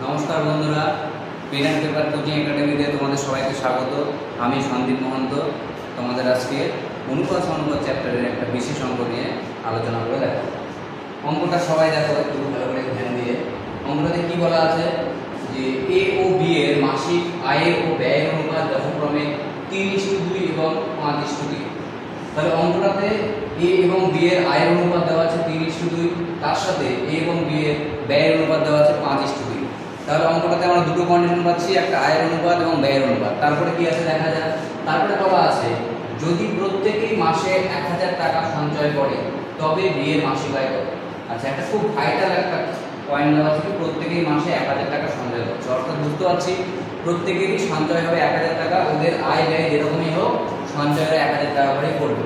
নমস্কার বন্ধুরা, pen and paper coaching একাডেমিতে তোমাদের সবাইকে স্বাগত। আমি সন্দীপ মহন্ত তোমাদের আজকে অনুপাত অনুপাত চ্যাপ্টারের একটা বিশেষ অঙ্ক নিয়ে আলোচনা করে দেখো। অঙ্কটা সবাই দেখো একটু ভালো করে ধ্যান দিয়ে। অঙ্কটাতে কি বলা আছে যে এ ও বি এর মাসিক আয় ও ব্যয়ের অনুপাত যথাক্রমে 3:2 এবং 5:3। তাহলে অঙ্কটাতে এ এবং বি এর আয়ের অনুপাত দেওয়া আছে 3:2, তার সাথে এ এবং বি এর ব্যয়ের অনুপাত দেওয়া আছে 5:2। তাহলে অঙ্কটাতে আমরা দুটো কন্ডিশন পাচ্ছি, একটা আয়ের অনুপাত এবং ব্যয়ের অনুপাত। তারপরে কি আছে দেখা যাক। তারপরে বলা আছে যদি প্রত্যেকেই মাসে 1000 টাকা সঞ্চয় করে তবে বি এর মাসিক আয় কত। আচ্ছা, একটা খুব ভাইটাল একটা পয়েন্ট দেওয়া আছে, প্রত্যেকেই মাসে 1000 টাকা সঞ্চয় করছে, অর্থাৎ বুঝতে পারছি প্রত্যেকেরই সঞ্চয় হবে 1000 টাকা। ওদের আয় ব্যয় যেরকমই হোক সঞ্চয়ের 1000 টাকা করেই করবে।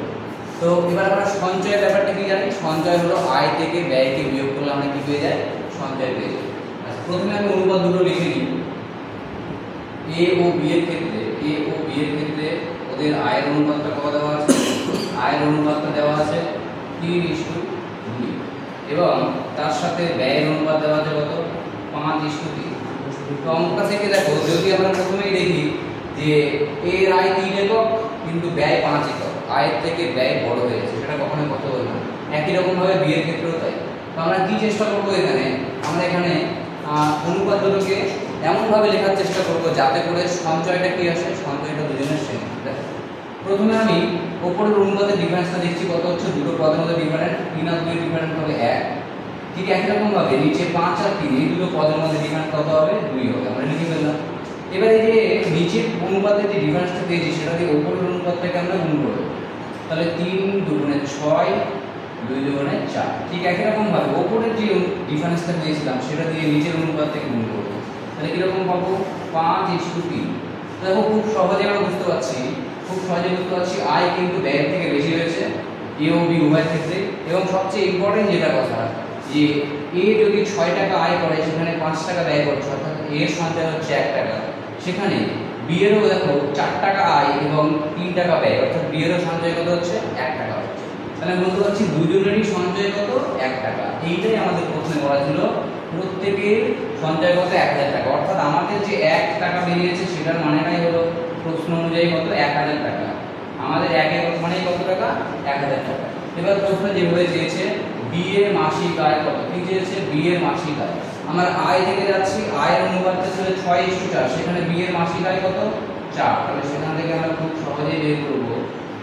তো এবার আমরা সঞ্চয়ের ব্যাপারটা কি জানি? সঞ্চয় হলো আয় থেকে ব্যয়কে বিয়োগ করলে আমরা কি পেয়ে যাই? সঞ্চয় পেয়ে যাই। আচ্ছা, প্রথমে আমি অনুপাত দুটো লিখে নিই। এ ও বি এর ক্ষেত্রে ওদের আয়ের অনুপাতটা কত দেওয়া আছে? আয়ের অনুপাতটা দেওয়া আছে 3:2 এবং তার সাথে ব্যয়ের অনুপাত দেওয়া আছে কত? 5:3। তো অঙ্কটা থেকে দেখো, যদি আমরা প্রথমেই দেখি যে এর আয় 3 একক কিন্তু ব্যয় 5 একক, আয়ের থেকে ব্যয় বড় হয়েছে, সেটা কখনোই পসিবল না। একই রকম ভাবে বি এর ক্ষেত্রেও তাই। তো আমরা কি চেষ্টা করবো এখানে? আমরা এখানে অনুপাত দুটোকে এমনভাবে লেখার চেষ্টা করবো যাতে করে সঞ্চয়টা কি আসে, সঞ্চয়টা দুজনের সেম। প্রথমে আমি ওপরের অনুপাতের ডিফারেন্সটা দেখছি কত হচ্ছে, দুটো পদের মধ্যে ডিফারেন্ট, 3 আর 2 ডিফারেন্ট হবে 1। ঠিক একই রকম ভাবে নিচে 5 আর 3 এই দুটো পদের মধ্যে ডিফারেন্স কত হবে? 2 হবে। আমরা লিখে ফেললাম। এবার এই যে নিচের অনুপাতের যে ডিফারেন্সটা পেয়েছি সেটা দিয়ে ওপরের অনুপাতটাকে আমরা গুণ করব। তাহলে 3 দুগুণে 6, 2 দুগুণে 4। ঠিক একই রকম ভাবে ওপরের যে ডিফারেন্সটা পেয়েছিলাম সেটা দিয়ে নিচের অনুপাতটাকে গুণ করব। তাহলে কিরকম পাবো? 5:3। দেখো খুব সহজে আমরা বুঝতে পারছি, আয় কিন্তু ব্যয়ের থেকে বেশি হয়েছে এ ও বি উভয়ের ক্ষেত্রে। এবং সবচেয়ে ইম্পর্টেন্ট যেটা কথা, যে এ যদি 6 টাকা আয় করে সেখানে 5 টাকা ব্যয় করছে, অর্থাৎ এর সঞ্চয় হচ্ছে 1 টাকা। সেখানে বি এরও দেখো 4 টাকা আয় এবং 3 টাকা ব্যয়, অর্থাৎ বি এরও সঞ্চয় কত হচ্ছে? 1 টাকা হচ্ছে। তাহলে বলতে পারছি দুজনেরই সঞ্চয় কত? 1 টাকা। এইটাই আমাদের প্রশ্নে বলা ছিল প্রত্যেকের সঞ্চয় কত? 1000 টাকা। অর্থাৎ আমাদের যে 1 টাকা বেরিয়েছে সেটার মানেটাই হলো প্রশ্ন অনুযায়ী কত? 1000 টাকা। আমাদের 1 একক মানে কত টাকা? 1000 টাকা। এবার প্রশ্ন যেভাবে চেয়েছে বি এর মাসিক আয় কত, কি চেয়েছে? বি এর মাসিক আয়। আমরা আয় থেকে যাচ্ছি, আয়ের অনুপাতটা ছিল 6:4, সেখানে বি এর মাসিক আয় কত? 4। তাহলে সেখান থেকে আমরা খুব সহজেই বের করব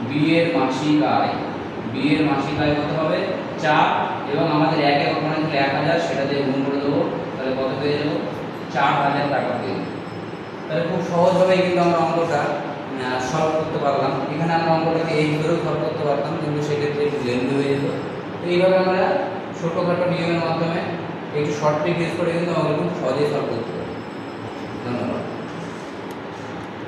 বি এর মাসিক আয়। বি এর মাসিক আয় কত হবে? 4 এবং আমাদের 1 একক মানে ছিল 1000, সেটা দিয়ে গুণ করে দেবো। তাহলে কত পেয়ে যাবো? 4000 টাকা পেয়ে যাবো। তাহলে খুব সহজভাবে কিন্তু আমরা অঙ্কটা সলভ করতে পারলাম। এখানে আমরা অঙ্কটাকে এই ভিতরেও সলভ করতে পারতাম, কিন্তু সেক্ষেত্রে একটু লেন্দি হয়ে যেত। তো এইভাবে আমরা ছোটোখাটো নিয়মের মাধ্যমে একটু শর্ট ট্রিক ইউজ করে কিন্তু আমরা খুব সহজেই সলভ করতে পারি। ধন্যবাদ।